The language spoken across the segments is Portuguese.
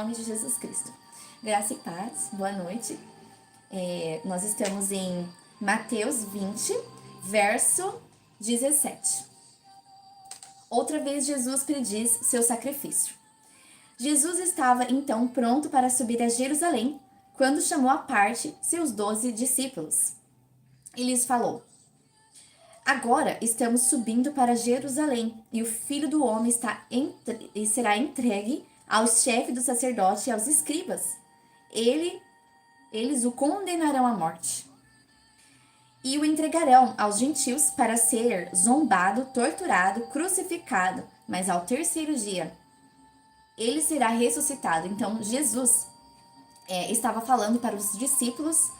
Em nome de Jesus Cristo. Graça e paz, boa noite. Nós estamos em Mateus 20, verso 17. Outra vez Jesus prediz seu sacrifício. Jesus estava então pronto para subir a Jerusalém, quando chamou à parte seus 12 discípulos. E lhes falou: Agora estamos subindo para Jerusalém, e o Filho do Homem será entregue aos chefes do sacerdote e aos escribas. Eles o condenarão à morte e o entregarão aos gentios para ser zombado, torturado, crucificado, mas ao terceiro dia ele será ressuscitado. Então Jesus estava falando para os discípulos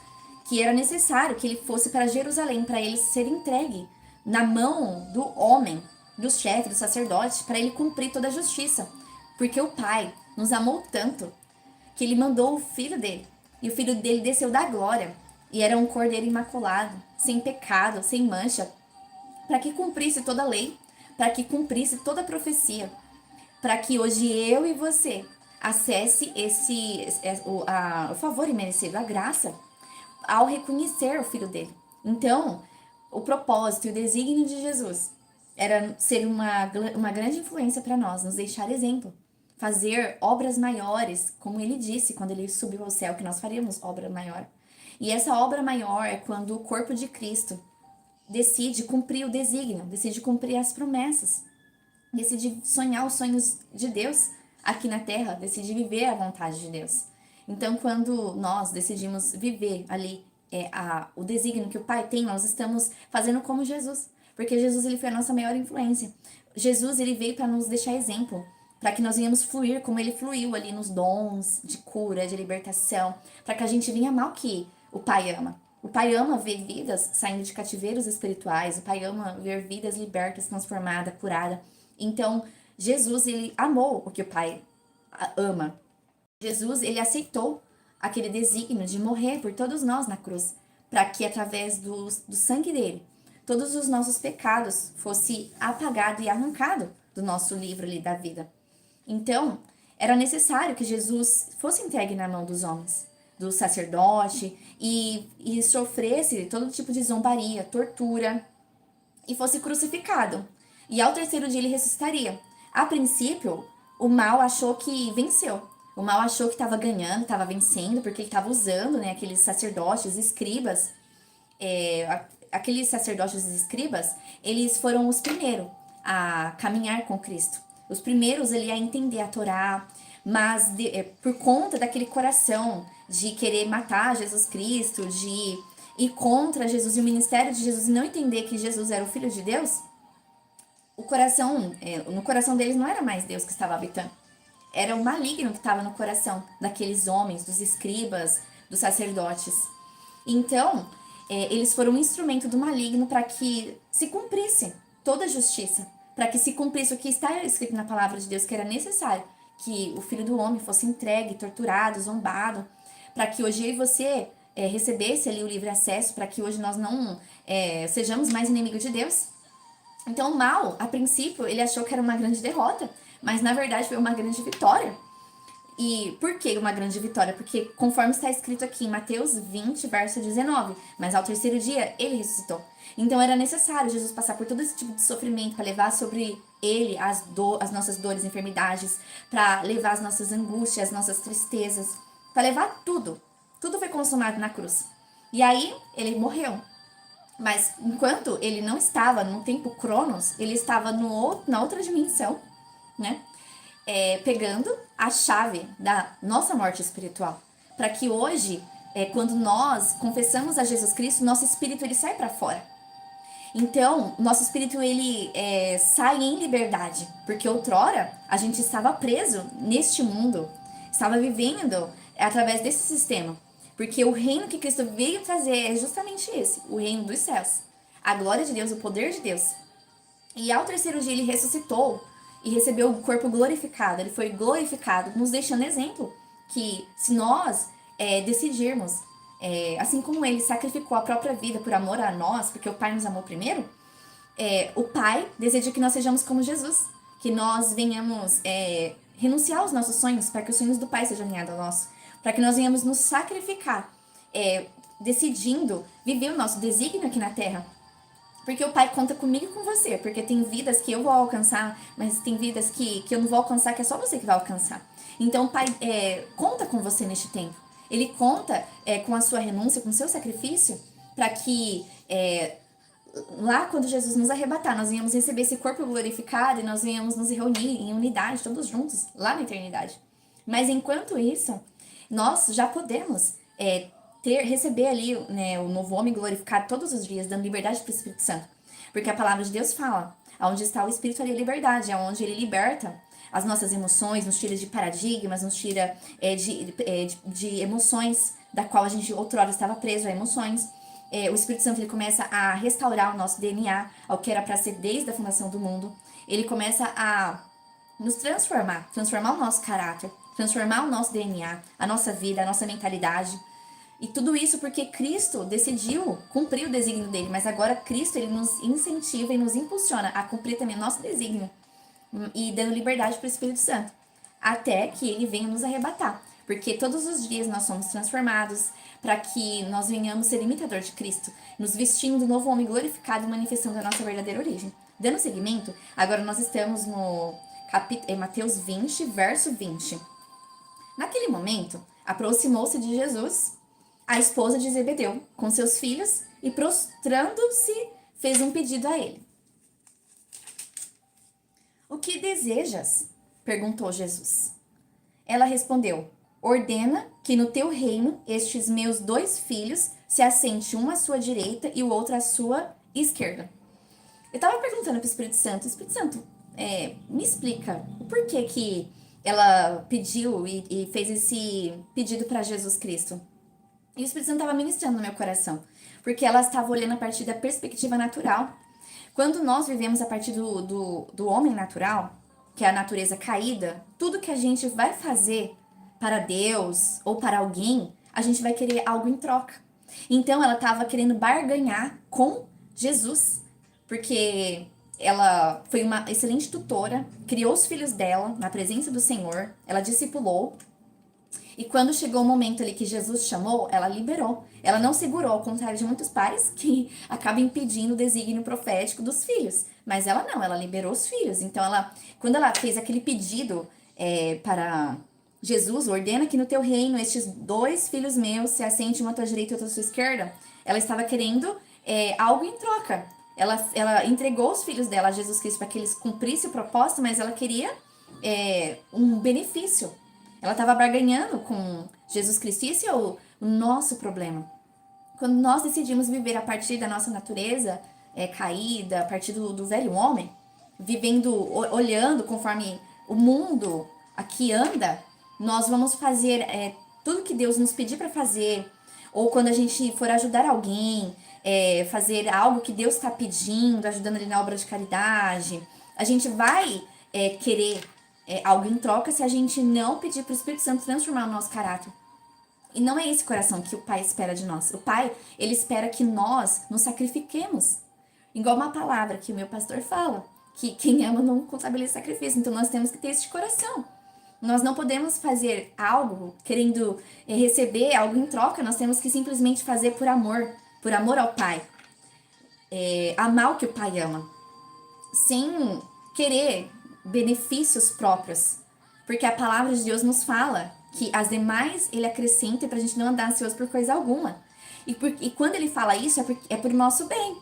que era necessário que ele fosse para Jerusalém para ele ser entregue na mão do homem, do chefe, do sacerdote, para ele cumprir toda a justiça. Porque o Pai nos amou tanto que ele mandou o Filho dele. E o Filho dele desceu da glória. E era um cordeiro imaculado, sem pecado, sem mancha, para que cumprisse toda a lei, para que cumprisse toda a profecia, para que hoje eu e você acesse o favor imerecido, a graça, ao reconhecer o Filho dele. Então, o propósito e o desígnio de Jesus era ser uma grande influência para nós, nos deixar exemplo, fazer obras maiores, como ele disse quando ele subiu ao céu, que nós faríamos obra maior. E essa obra maior é quando o corpo de Cristo decide cumprir o desígnio, decide cumprir as promessas, decide sonhar os sonhos de Deus aqui na terra, decide viver a vontade de Deus. Então, quando nós decidimos viver ali o desígnio que o Pai tem, nós estamos fazendo como Jesus. Porque Jesus ele foi a nossa maior influência. Jesus ele veio para nos deixar exemplo, para que nós venhamos fluir como ele fluiu ali nos dons de cura, de libertação, para que a gente venha amar o que o Pai ama. O Pai ama ver vidas saindo de cativeiros espirituais, o Pai ama ver vidas libertas, transformadas, curadas. Então, Jesus ele amou o que o Pai ama. Jesus, ele aceitou aquele desígnio de morrer por todos nós na cruz, para que através do sangue dele, todos os nossos pecados fossem apagados e arrancados do nosso livro ali da vida. Então, era necessário que Jesus fosse entregue na mão dos homens, do sacerdote, e sofresse todo tipo de zombaria, tortura, e fosse crucificado. E ao terceiro dia ele ressuscitaria. A princípio, o mal achou que venceu. O mal achou que estava ganhando, estava vencendo, porque ele estava usando, né, aqueles sacerdotes, escribas. Aqueles sacerdotes e escribas, eles foram os primeiros a caminhar com Cristo. Os primeiros ali a entender a Torá, mas por conta daquele coração de querer matar Jesus Cristo, de ir contra Jesus e o ministério de Jesus e não entender que Jesus era o Filho de Deus, no coração deles não era mais Deus que estava habitando. Era o maligno que estava no coração daqueles homens, dos escribas, dos sacerdotes. Então, eles foram um instrumento do maligno para que se cumprisse toda a justiça, para que se cumprisse o que está escrito na palavra de Deus, que era necessário que o Filho do Homem fosse entregue, torturado, zombado, para que hoje eu e você recebesse ali o livre acesso, para que hoje nós não sejamos mais inimigos de Deus. Então o mal, a princípio, ele achou que era uma grande derrota, mas na verdade foi uma grande vitória. E por que uma grande vitória? Porque conforme está escrito aqui em Mateus 20, verso 19, mas ao terceiro dia ele ressuscitou. Então era necessário Jesus passar por todo esse tipo de sofrimento para levar sobre ele as nossas dores, enfermidades, para levar as nossas angústias, as nossas tristezas, para levar tudo. Tudo foi consumado na cruz. E aí ele morreu. Mas enquanto ele não estava no tempo Cronos, ele estava na outra dimensão, né? Pegando a chave da nossa morte espiritual. Para que hoje, quando nós confessamos a Jesus Cristo, nosso espírito ele sai para fora. Então, nosso espírito ele sai em liberdade. Porque outrora a gente estava preso neste mundo, estava vivendo através desse sistema. Porque o reino que Cristo veio trazer é justamente esse, o reino dos céus. A glória de Deus, o poder de Deus. E ao terceiro dia ele ressuscitou e recebeu o corpo glorificado. Ele foi glorificado, nos deixando exemplo que se nós decidirmos, assim como ele sacrificou a própria vida por amor a nós, porque o Pai nos amou primeiro, o Pai deseja que nós sejamos como Jesus. Que nós venhamos renunciar aos nossos sonhos para que os sonhos do Pai sejam alinhados ao nosso, para que nós venhamos nos sacrificar, decidindo viver o nosso desígnio aqui na Terra. Porque o Pai conta comigo e com você, porque tem vidas que eu vou alcançar, mas tem vidas que eu não vou alcançar, que é só você que vai alcançar. Então o Pai conta com você neste tempo. Ele conta com a sua renúncia, com o seu sacrifício, para que lá quando Jesus nos arrebatar, nós venhamos receber esse corpo glorificado e nós venhamos nos reunir em unidade, todos juntos, lá na eternidade. Mas enquanto isso, nós já podemos receber ali, né, o novo homem glorificado todos os dias, dando liberdade para o Espírito Santo. Porque a palavra de Deus fala, onde está o Espírito ali é liberdade, é onde ele liberta as nossas emoções, nos tira de paradigmas, nos tira de emoções da qual a gente outrora estava preso a emoções. O Espírito Santo ele começa a restaurar o nosso DNA, ao que era para ser desde a fundação do mundo. Ele começa a nos transformar o nosso caráter, transformar o nosso DNA, a nossa vida, a nossa mentalidade. E tudo isso porque Cristo decidiu cumprir o desígnio dele, mas agora Cristo ele nos incentiva e nos impulsiona a cumprir também o nosso desígnio e dando liberdade para o Espírito Santo, até que ele venha nos arrebatar. Porque todos os dias nós somos transformados para que nós venhamos ser imitador de Cristo, nos vestindo do novo homem glorificado e manifestando a nossa verdadeira origem. Dando seguimento, agora nós estamos no Mateus 20, verso 20. Naquele momento, aproximou-se de Jesus a esposa de Zebedeu com seus filhos e, prostrando-se, fez um pedido a ele. O que desejas? Perguntou Jesus. Ela respondeu, ordena que no teu reino estes meus 2 filhos se assente um à sua direita e o outro à sua esquerda. Eu estava perguntando para o Espírito Santo, me explica o porquê que ela pediu e fez esse pedido para Jesus Cristo. E o Espírito Santo estava ministrando no meu coração, porque ela estava olhando a partir da perspectiva natural. Quando nós vivemos a partir do homem natural, que é a natureza caída, tudo que a gente vai fazer para Deus ou para alguém, a gente vai querer algo em troca. Então ela estava querendo barganhar com Jesus, porque ela foi uma excelente tutora, criou os filhos dela na presença do Senhor, ela discipulou. E quando chegou o momento ali que Jesus chamou, ela liberou. Ela não segurou, ao contrário de muitos pais que acabam impedindo o desígnio profético dos filhos. Mas ela não, ela liberou os filhos. Então, quando ela fez aquele pedido para Jesus, ordena que no teu reino estes 2 filhos meus se assentem uma à tua direita e outra à sua esquerda, ela estava querendo algo em troca. Ela entregou os filhos dela a Jesus Cristo para que eles cumprissem o propósito, mas ela queria um benefício. Ela estava barganhando com Jesus Cristo. E esse é o nosso problema. Quando nós decidimos viver a partir da nossa natureza caída, a partir do velho homem, olhando conforme o mundo aqui anda, nós vamos fazer tudo que Deus nos pedir para fazer. Ou quando a gente for ajudar alguém, fazer algo que Deus está pedindo, ajudando ele na obra de caridade, a gente vai querer algo em troca se a gente não pedir para o Espírito Santo transformar o nosso caráter. E não é esse coração que o Pai espera de nós. O Pai, ele espera que nós nos sacrifiquemos. Igual uma palavra que o meu pastor fala, que quem ama não contabiliza sacrifício. Então nós temos que ter esse coração. Nós não podemos fazer algo querendo receber algo em troca. Nós temos que simplesmente fazer por amor ao Pai. Amar o que o Pai ama. Sem querer benefícios próprios, porque a palavra de Deus nos fala que as demais ele acrescenta pra gente não andar ansioso por coisa alguma. E quando ele fala isso é por nosso bem,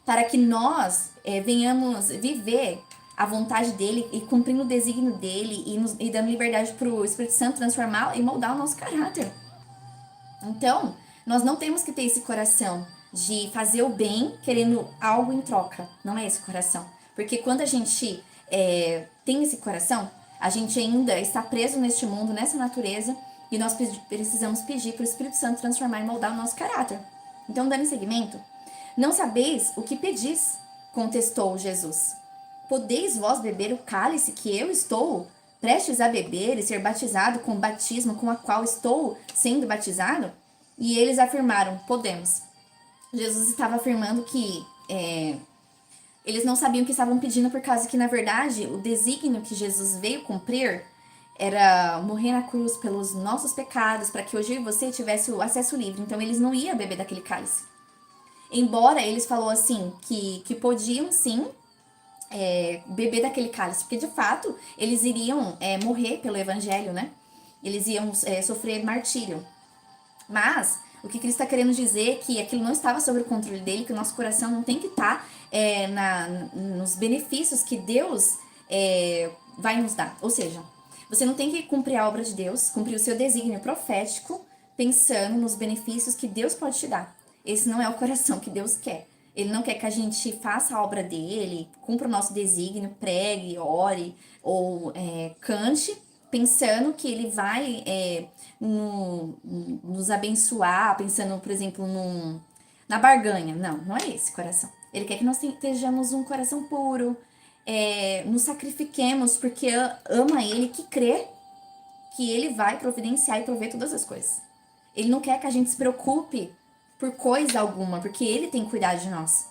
para que nós venhamos viver a vontade dele e cumprindo o desígnio dele e dando liberdade pro Espírito Santo transformar e moldar o nosso caráter. Então, nós não temos que ter esse coração de fazer o bem querendo algo em troca. Não é esse coração. Porque quando a gente tem esse coração, a gente ainda está preso neste mundo, nessa natureza, e nós precisamos pedir para o Espírito Santo transformar e moldar o nosso caráter. Então, dando seguimento, não sabeis o que pedis, contestou Jesus. Podeis vós beber o cálice que eu estou prestes a beber e ser batizado com o batismo com a qual estou sendo batizado? E eles afirmaram, podemos. Jesus estava afirmando que eles não sabiam o que estavam pedindo por causa que, na verdade, o desígnio que Jesus veio cumprir era morrer na cruz pelos nossos pecados, para que hoje eu e você tivesse o acesso livre. Então eles não iam beber daquele cálice. Embora eles falou assim que podiam sim beber daquele cálice, porque de fato eles iriam morrer pelo evangelho, né? Eles iam sofrer martírio. Mas o que Cristo está querendo dizer é que aquilo não estava sob o controle dele, que o nosso coração não tem que estar nos benefícios que Deus vai nos dar. Ou seja, você não tem que cumprir a obra de Deus, cumprir o seu desígnio profético, pensando nos benefícios que Deus pode te dar. Esse não é o coração que Deus quer. Ele não quer que a gente faça a obra dele, cumpra o nosso desígnio, pregue, ore ou cante, pensando que ele vai nos abençoar, pensando, por exemplo, na barganha. Não, não é esse coração. Ele quer que nós estejamos um coração puro, nos sacrifiquemos porque ama ele, que crê que ele vai providenciar e prover todas as coisas. Ele não quer que a gente se preocupe por coisa alguma, porque ele tem cuidado de nós.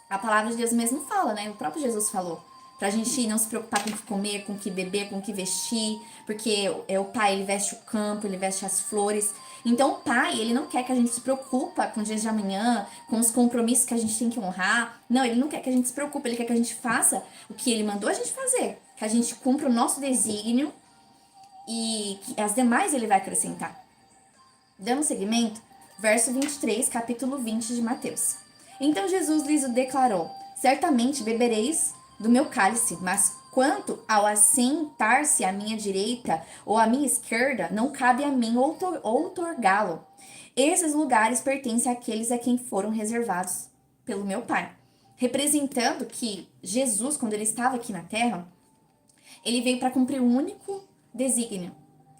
A palavra de Deus mesmo fala, né? O próprio Jesus falou. Pra gente não se preocupar com o que comer, com o que beber, com o que vestir, porque o pai, ele veste o campo, ele veste as flores. Então o pai, ele não quer que a gente se preocupa com o dia de amanhã, com os compromissos que a gente tem que honrar. Não, ele não quer que a gente se preocupe, ele quer que a gente faça o que ele mandou a gente fazer. Que a gente cumpra o nosso desígnio e que as demais ele vai acrescentar. Dando seguimento, verso 23, capítulo 20 de Mateus. Então Jesus lhes declarou: certamente bebereis do meu cálice, mas quanto ao assentar-se à minha direita ou à minha esquerda, não cabe a mim outorgá-lo. Esses lugares pertencem àqueles a quem foram reservados pelo meu Pai. Representando que Jesus, quando ele estava aqui na terra, ele veio para cumprir um único desígnio: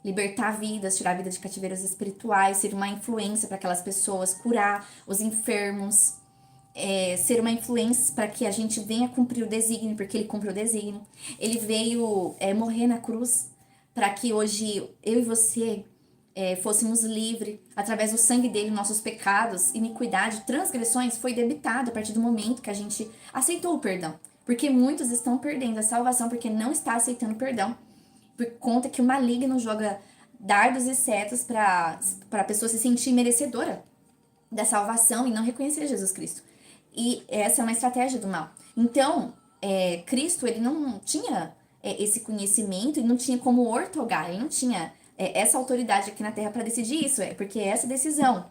libertar vidas, tirar a vida de cativeiros espirituais, ser uma influência para aquelas pessoas, curar os enfermos, ser uma influência para que a gente venha cumprir o desígnio, porque ele cumpriu o desígnio. Ele veio morrer na cruz para que hoje eu e você fôssemos livres. Através do sangue dele, nossos pecados, iniquidade, transgressões foi debitado a partir do momento que a gente aceitou o perdão. Porque muitos estão perdendo a salvação porque não está aceitando o perdão. Por conta que o maligno joga dardos e setas para a pessoa se sentir merecedora da salvação e não reconhecer Jesus Cristo. E essa é uma estratégia do mal. Então, Cristo, ele não tinha esse conhecimento e não tinha como ortogar, ele não tinha essa autoridade aqui na Terra para decidir isso, porque essa decisão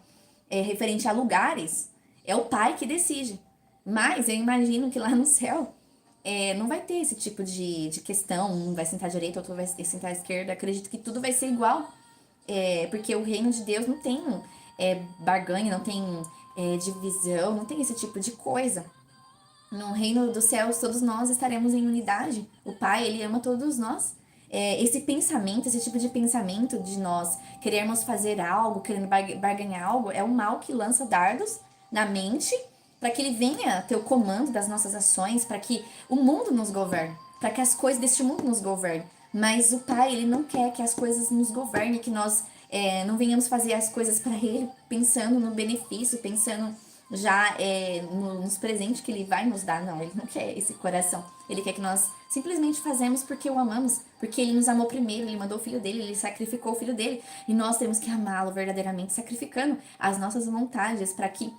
referente a lugares é o Pai que decide. Mas eu imagino que lá no céu não vai ter esse tipo de questão, um vai sentar à direita, outro vai sentar à esquerda. Acredito que tudo vai ser igual, porque o reino de Deus não tem barganha, não tem divisão, não tem esse tipo de coisa. No reino dos céus, todos nós estaremos em unidade. O Pai, ele ama todos nós. Esse pensamento, esse tipo de pensamento de nós querermos fazer algo, querendo barganhar algo, é o mal que lança dardos na mente para que ele venha ter o comando das nossas ações, para que o mundo nos governe, para que as coisas deste mundo nos governem. Mas o Pai, ele não quer que as coisas nos governem, que nós não venhamos fazer as coisas para ele pensando no benefício, pensando já nos presentes que ele vai nos dar. Não, ele não quer esse coração. Ele quer que nós simplesmente fazemos porque o amamos, porque ele nos amou primeiro, ele mandou o filho dele, ele sacrificou o filho dele, e nós temos que amá-lo verdadeiramente, sacrificando as nossas vontades para que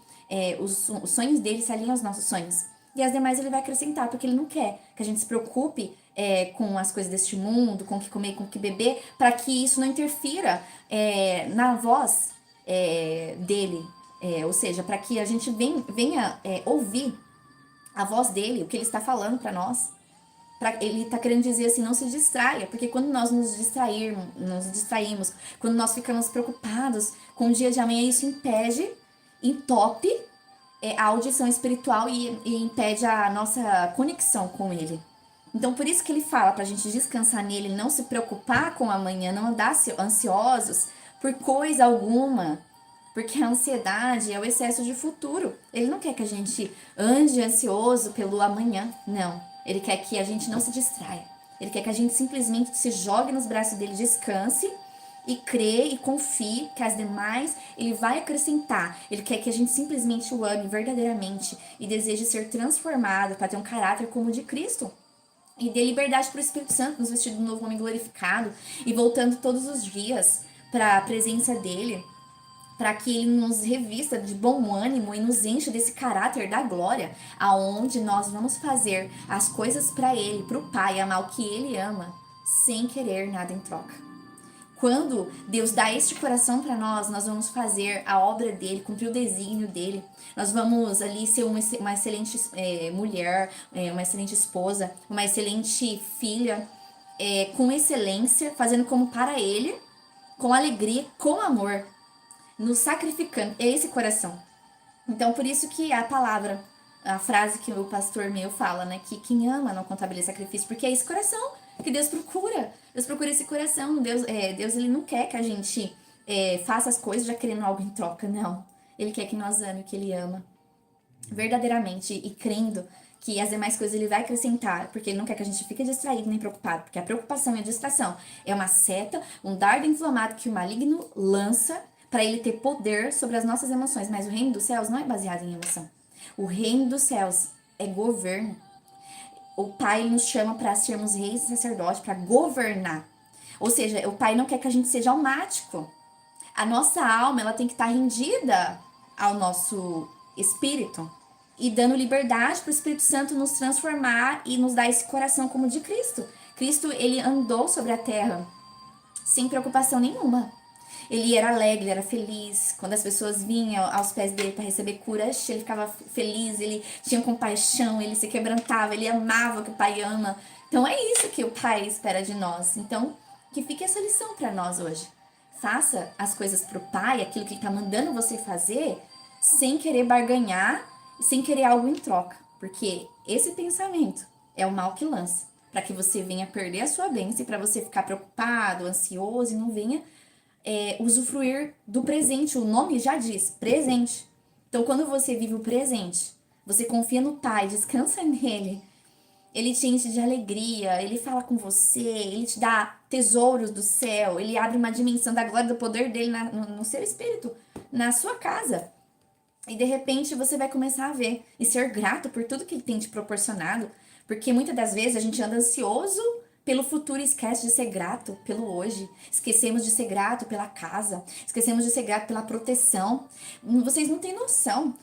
os sonhos dele se alinhem aos nossos sonhos. E as demais ele vai acrescentar, porque ele não quer que a gente se preocupe com as coisas deste mundo, com o que comer, com o que beber, para que isso não interfira na voz dele. Ou seja, para que a gente venha ouvir a voz dele, o que ele está falando para nós. Ele está querendo dizer assim: não se distraia, porque quando nós nos distraímos, quando nós ficamos preocupados com o dia de amanhã, isso impede, entope a audição espiritual e impede a nossa conexão com ele. Então, por isso que ele fala pra gente descansar nele, não se preocupar com amanhã, não andar ansiosos por coisa alguma, porque a ansiedade é o excesso de futuro. Ele não quer que a gente ande ansioso pelo amanhã, não. Ele quer que a gente não se distraia. Ele quer que a gente simplesmente se jogue nos braços dele, descanse e crê e confie que as demais ele vai acrescentar. Ele quer que a gente simplesmente o ame verdadeiramente e deseje ser transformado para ter um caráter como o de Cristo. E dê liberdade para o Espírito Santo nos vestir do novo homem glorificado e voltando todos os dias para a presença dele, para que ele nos revista de bom ânimo e nos encha desse caráter da glória, aonde nós vamos fazer as coisas para ele, para o Pai, amar o que ele ama, sem querer nada em troca. Quando Deus dá este coração para nós, nós vamos fazer a obra dele, cumprir o desígnio dele. Nós vamos ali ser uma excelente mulher, uma excelente esposa, uma excelente filha, com excelência, fazendo como para ele, com alegria, com amor, nos sacrificando. É esse coração. Então, por isso que a palavra, a frase que o pastor meu fala, né? Que quem ama não contabiliza sacrifício, porque é esse coração que Deus procura. Deus procura esse coração. Deus ele não quer que a gente faça as coisas já querendo algo em troca, não. Ele quer que nós amemos o que ele ama. Verdadeiramente e crendo que as demais coisas ele vai acrescentar, porque ele não quer que a gente fique distraído nem preocupado, porque a preocupação e a distração é uma seta, um dardo inflamado que o maligno lança para ele ter poder sobre as nossas emoções, mas o reino dos céus não é baseado em emoção. O reino dos céus é governo. O Pai nos chama para sermos reis e sacerdotes, para governar. Ou seja, o Pai não quer que a gente seja almático. A nossa alma ela tem que estar rendida ao nosso espírito e dando liberdade para o Espírito Santo nos transformar e nos dar esse coração como de Cristo. Cristo, ele andou sobre a terra sem preocupação nenhuma. Ele era alegre, ele era feliz. Quando as pessoas vinham aos pés dele para receber cura, ele ficava feliz, ele tinha compaixão, ele se quebrantava, ele amava o que o Pai ama. Então é isso que o Pai espera de nós. Então, que fique essa lição para nós hoje. Faça as coisas pro Pai, aquilo que ele está mandando você fazer, sem querer barganhar, sem querer algo em troca. Porque esse pensamento é o mal que lança. Para que você venha perder a sua bênção e para você ficar preocupado, ansioso e não venha usufruir do presente. O nome já diz, presente. Então, quando você vive o presente, você confia no Pai, descansa nele, ele te enche de alegria, ele fala com você, ele te dá tesouros do céu, ele abre uma dimensão da glória do poder dele no seu espírito, na sua casa. E de repente você vai começar a ver e ser grato por tudo que ele tem te proporcionado, porque muitas das vezes a gente anda ansioso pelo futuro e esquece de ser grato pelo hoje. Esquecemos de ser grato pela casa. Esquecemos de ser grato pela proteção. Vocês não têm noção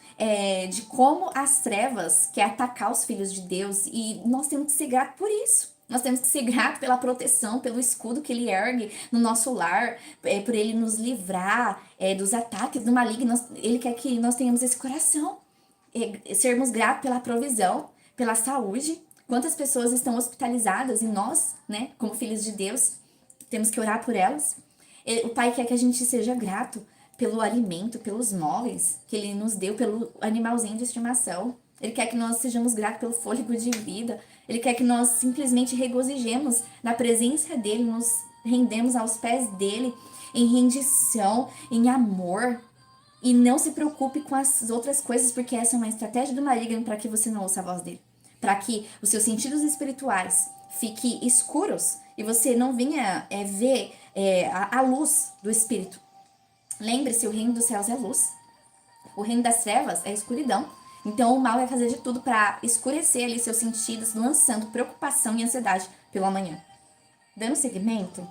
de como as trevas querem atacar os filhos de Deus. E nós temos que ser grato por isso. Nós temos que ser grato pela proteção, pelo escudo que ele ergue no nosso lar, por ele nos livrar dos ataques do maligno. Ele quer que nós tenhamos esse coração. Sermos gratos pela provisão, pela saúde. Quantas pessoas estão hospitalizadas e nós, né, como filhos de Deus, temos que orar por elas. O Pai quer que a gente seja grato pelo alimento, pelos móveis que Ele nos deu, pelo animalzinho de estimação. Ele quer que nós sejamos gratos pelo fôlego de vida. Ele quer que nós simplesmente regozijemos na presença dEle, nos rendemos aos pés dEle em rendição, em amor. E não se preocupe com as outras coisas, porque essa é uma estratégia do maligno para que você não ouça a voz dele. Para que os seus sentidos espirituais fiquem escuros e você não venha ver a luz do Espírito. Lembre-se, o reino dos céus é luz. O reino das trevas é escuridão. Então o mal vai fazer de tudo para escurecer ali seus sentidos, lançando preocupação e ansiedade pelo amanhã. Dando seguimento,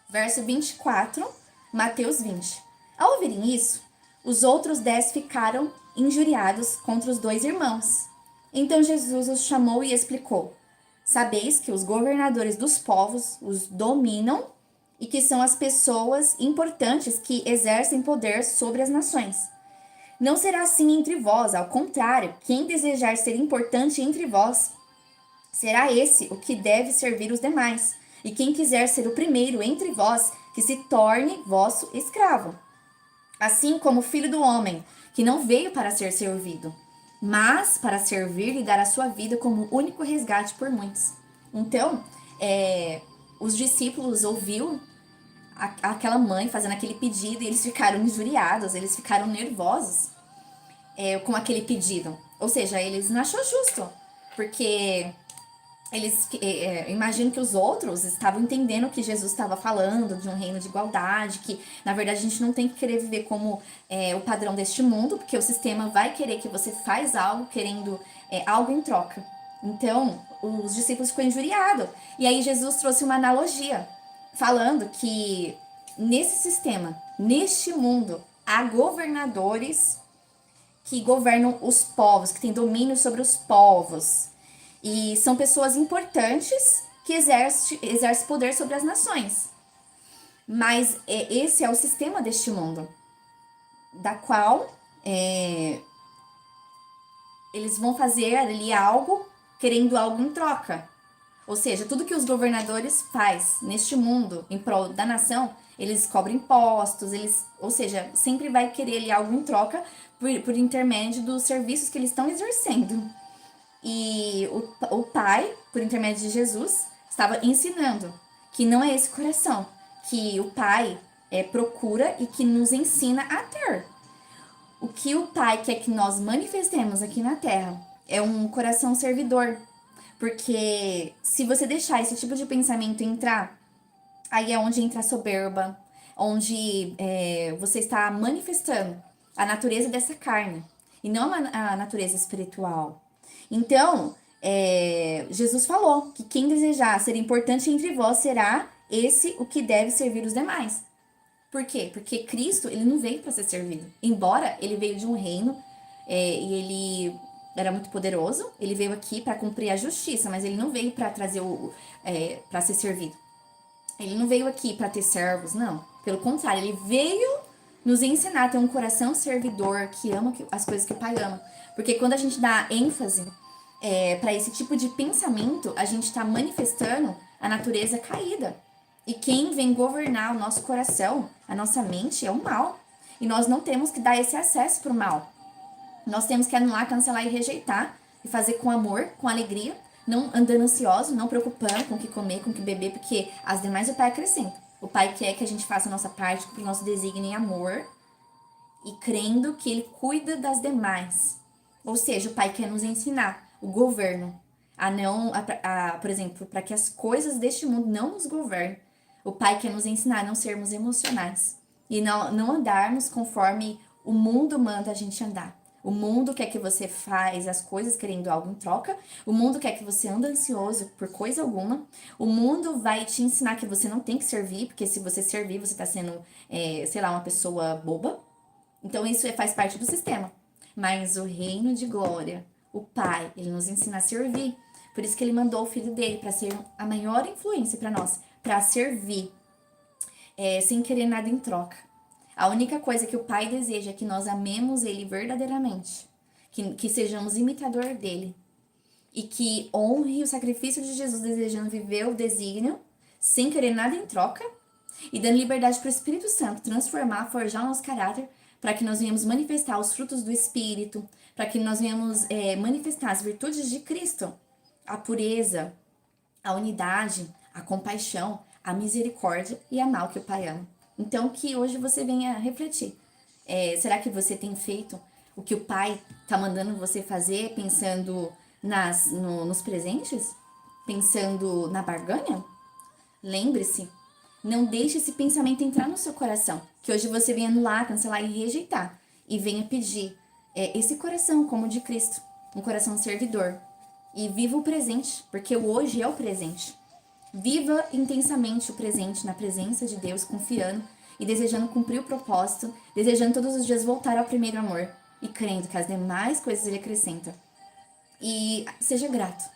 verso 24, Mateus 20. Ao ouvirem isso, os outros 10 ficaram injuriados contra os 2 irmãos. Então Jesus os chamou e explicou: sabeis que os governadores dos povos os dominam e que são as pessoas importantes que exercem poder sobre as nações. Não será assim entre vós, ao contrário, quem desejar ser importante entre vós, será esse o que deve servir os demais. E quem quiser ser o primeiro entre vós, que se torne vosso escravo. Assim como o Filho do Homem, que não veio para ser servido, mas para servir e dar a sua vida como único resgate por muitos. Então, os discípulos ouviram aquela mãe fazendo aquele pedido e eles ficaram injuriados, eles ficaram nervosos com aquele pedido. Ou seja, eles não achou justo, porque eles imagino que os outros estavam entendendo que Jesus estava falando de um reino de igualdade, que na verdade a gente não tem que querer viver como o padrão deste mundo, porque o sistema vai querer que você faz algo querendo algo em troca. Então, os discípulos ficam injuriados. E aí Jesus trouxe uma analogia, falando que nesse sistema, neste mundo, há governadores que governam os povos, que têm domínio sobre os povos. E são pessoas importantes que exercem poder sobre as nações. Mas esse é o sistema deste mundo, da qual eles vão fazer ali algo, querendo algo em troca. Ou seja, tudo que os governadores faz neste mundo em prol da nação, eles cobram impostos, ou seja, sempre vai querer ali algo em troca por intermédio dos serviços que eles estão exercendo. E o Pai, por intermédio de Jesus, estava ensinando que não é esse coração que o Pai procura e que nos ensina a ter. O que o Pai quer que nós manifestemos aqui na Terra é um coração servidor. Porque se você deixar esse tipo de pensamento entrar, aí é onde entra a soberba, onde você está manifestando a natureza dessa carne e não a natureza espiritual. Então, Jesus falou que quem desejar ser importante entre vós será esse o que deve servir os demais. Por quê? Porque Cristo, ele não veio para ser servido. Embora ele veio de um reino e ele era muito poderoso, ele veio aqui para cumprir a justiça, mas ele não veio para trazer para ser servido. Ele não veio aqui para ter servos, não. Pelo contrário, ele veio nos ensinar a ter um coração servidor que ama as coisas que o Pai ama. Porque quando a gente dá ênfase para esse tipo de pensamento, a gente está manifestando a natureza caída. E quem vem governar o nosso coração, a nossa mente, é o mal. E nós não temos que dar esse acesso para o mal. Nós temos que anular, cancelar e rejeitar. E fazer com amor, com alegria, não andando ansioso, não preocupando com o que comer, com o que beber, porque as demais o Pai acrescenta. O Pai quer que a gente faça a nossa parte, que o nosso desígnio em amor, e crendo que Ele cuida das demais. Ou seja, o Pai quer nos ensinar o governo, por exemplo, para que as coisas deste mundo não nos governem. O Pai quer nos ensinar a não sermos emocionais e não andarmos conforme o mundo manda a gente andar. O mundo quer que você faz as coisas querendo algo em troca. O mundo quer que você ande ansioso por coisa alguma. O mundo vai te ensinar que você não tem que servir, porque se você servir, você está sendo, sei lá, uma pessoa boba. Então isso faz parte do sistema. Mas o reino de glória, o Pai, ele nos ensina a servir. Por isso que ele mandou o filho dele para ser a maior influência para nós, para servir, sem querer nada em troca. A única coisa que o Pai deseja é que nós amemos ele verdadeiramente, que sejamos imitador dele e que honre o sacrifício de Jesus, desejando viver o desígnio, sem querer nada em troca e dando liberdade para o Espírito Santo transformar, forjar o nosso caráter, para que nós venhamos manifestar os frutos do Espírito, para que nós venhamos manifestar as virtudes de Cristo, a pureza, a unidade, a compaixão, a misericórdia e amar o que o Pai ama. Então, que hoje você venha refletir. Será que você tem feito o que o Pai está mandando você fazer, pensando nos presentes? Pensando na barganha? Lembre-se, não deixe esse pensamento entrar no seu coração. Que hoje você venha anular, cancelar e rejeitar. E venha pedir esse coração como o de Cristo. Um coração servidor. E viva o presente, porque o hoje é o presente. Viva intensamente o presente na presença de Deus, confiando e desejando cumprir o propósito, desejando todos os dias voltar ao primeiro amor e crendo que as demais coisas Ele acrescenta. E seja grato.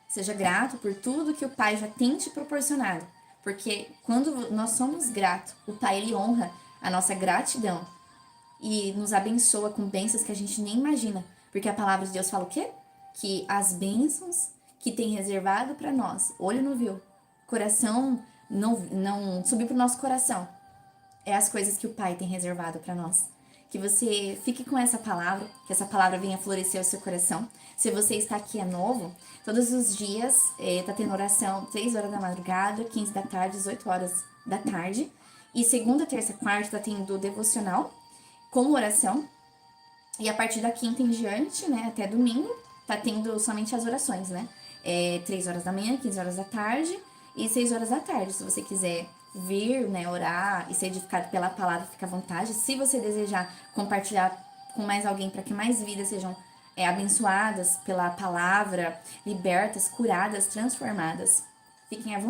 Seja grato por tudo que o Pai já tem te proporcionado. Porque quando nós somos gratos, o Pai Ele honra a nossa gratidão e nos abençoa com bênçãos que a gente nem imagina. Porque a palavra de Deus fala o quê? Que as bênçãos que tem reservado para nós, olho não viu, coração não subiu para o nosso coração, é as coisas que o Pai tem reservado para nós. Que você fique com essa palavra, que essa palavra venha florescer o seu coração. Se você está aqui novo, todos os dias tá tendo oração 3 horas da madrugada, 15 da tarde, 18 horas da tarde. E segunda, terça, quarta tá tendo devocional com oração. E a partir da quinta em diante, né, até domingo, tá tendo somente as orações, né? 3 horas da manhã, 15 horas da tarde e 6 horas da tarde. Se você quiser vir, né, orar e ser edificado pela palavra, fica à vontade. Se você desejar compartilhar com mais alguém para que mais vidas sejam abençoadas pela palavra, libertas, curadas, transformadas. Fiquem à vontade.